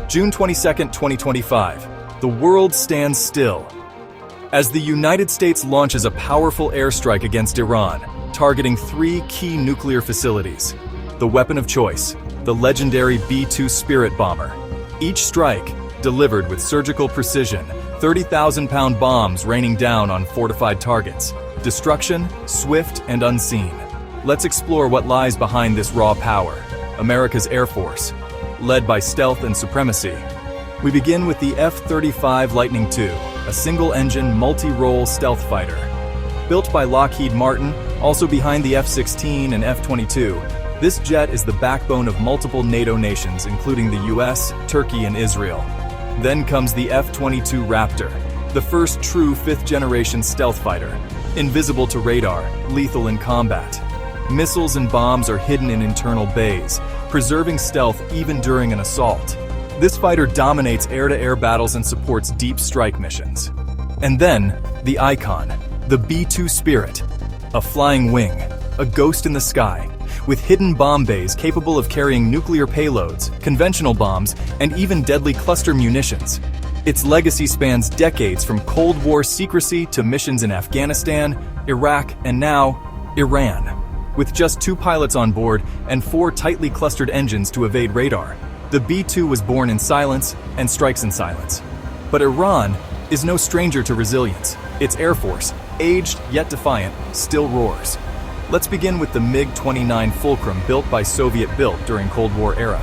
June 22, 2025. The world stands still as the United States launches a powerful airstrike against Iran, targeting 3 key nuclear facilities. The weapon of choice, the legendary B-2 Spirit bomber. Each strike, delivered with surgical precision, 30,000-pound bombs raining down on fortified targets. Destruction, swift and unseen. Let's explore what lies behind this raw power. America's Air Force, led by stealth and supremacy. We begin with the F-35 Lightning II, a single-engine, multi-role stealth fighter. Built by Lockheed Martin, also behind the F-16 and F-22, this jet is the backbone of multiple NATO nations, including the US, Turkey, and Israel. Then comes the F-22 Raptor, the first true 5th-generation stealth fighter. Invisible to radar, lethal in combat. Missiles and bombs are hidden in internal bays, preserving stealth even during an assault. This fighter dominates air-to-air battles and supports deep strike missions. And then, the icon, the B-2 Spirit. A flying wing, a ghost in the sky, with hidden bomb bays capable of carrying nuclear payloads, conventional bombs, and even deadly cluster munitions. Its legacy spans decades, from Cold War secrecy to missions in Afghanistan, Iraq, and now, Iran. With just 2 pilots on board and 4 tightly clustered engines to evade radar, the B-2 was born in silence and strikes in silence. But Iran is no stranger to resilience. Its Air Force, aged yet defiant, still roars. Let's begin with the MiG-29 Fulcrum, built by Soviet-built during Cold War era.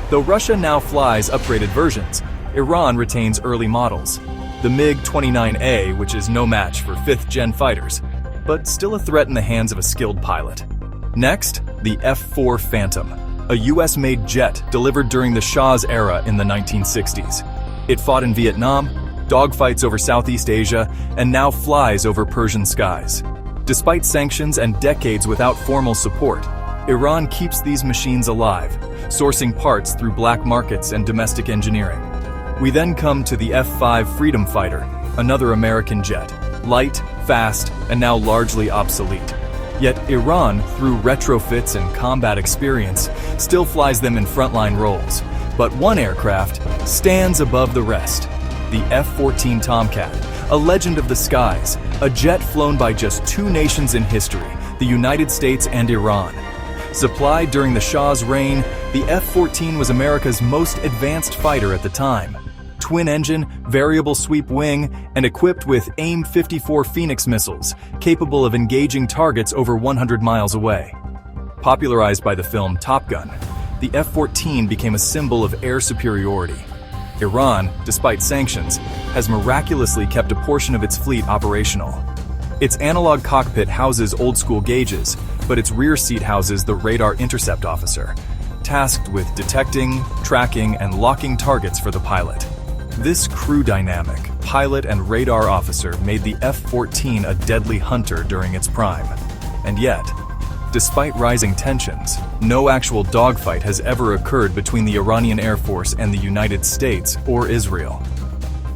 Though Russia now flies upgraded versions, Iran retains early models. The MiG-29A, which is no match for 5th-gen fighters, but still a threat in the hands of a skilled pilot. Next, the F-4 Phantom, a US-made jet delivered during the Shah's era in the 1960s. It fought in Vietnam, dogfights over Southeast Asia, and now flies over Persian skies. Despite sanctions and decades without formal support, Iran keeps these machines alive, sourcing parts through black markets and domestic engineering. We then come to the F-5 Freedom Fighter, another American jet, light, fast, and now largely obsolete. Yet Iran, through retrofits and combat experience, still flies them in frontline roles. But one aircraft stands above the rest, the F-14 Tomcat, a legend of the skies, a jet flown by just 2 nations in history, the United States and Iran. Supplied during the Shah's reign, the F-14 was America's most advanced fighter at the time. Twin-engine, variable sweep wing, and equipped with AIM-54 Phoenix missiles, capable of engaging targets over 100 miles away. Popularized by the film Top Gun, the F-14 became a symbol of air superiority. Iran, despite sanctions, has miraculously kept a portion of its fleet operational. Its analog cockpit houses old-school gauges, but its rear seat houses the radar intercept officer, tasked with detecting, tracking, and locking targets for the pilot. This crew dynamic, pilot and radar officer, made the F-14 a deadly hunter during its prime. And yet, despite rising tensions, no actual dogfight has ever occurred between the Iranian Air Force and the United States or Israel.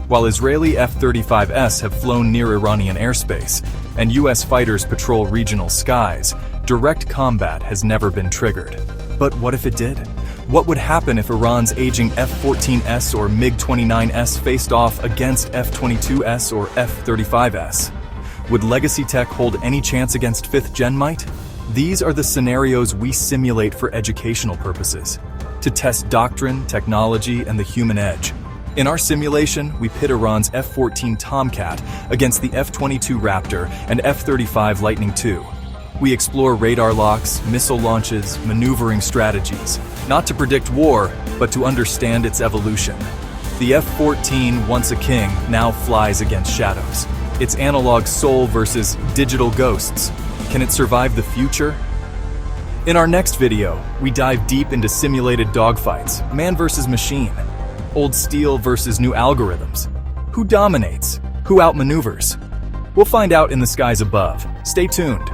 While Israeli F-35s have flown near Iranian airspace, and US fighters patrol regional skies, direct combat has never been triggered. But what if it did? What would happen if Iran's aging F-14s or MiG-29s faced off against F-22s or F-35s? Would legacy tech hold any chance against 5th-gen might? These are the scenarios we simulate for educational purposes, to test doctrine, technology, and the human edge. In our simulation, we pit Iran's F-14 Tomcat against the F-22 Raptor and F-35 Lightning II. We explore radar locks, missile launches, maneuvering strategies, not to predict war, but to understand its evolution. The F-14, once a king, now flies against shadows. Its analog soul versus digital ghosts. Can it survive the future? In our next video, we dive deep into simulated dogfights, man versus machine, old steel versus new algorithms. Who dominates? Who outmaneuvers? We'll find out in the skies above. Stay tuned.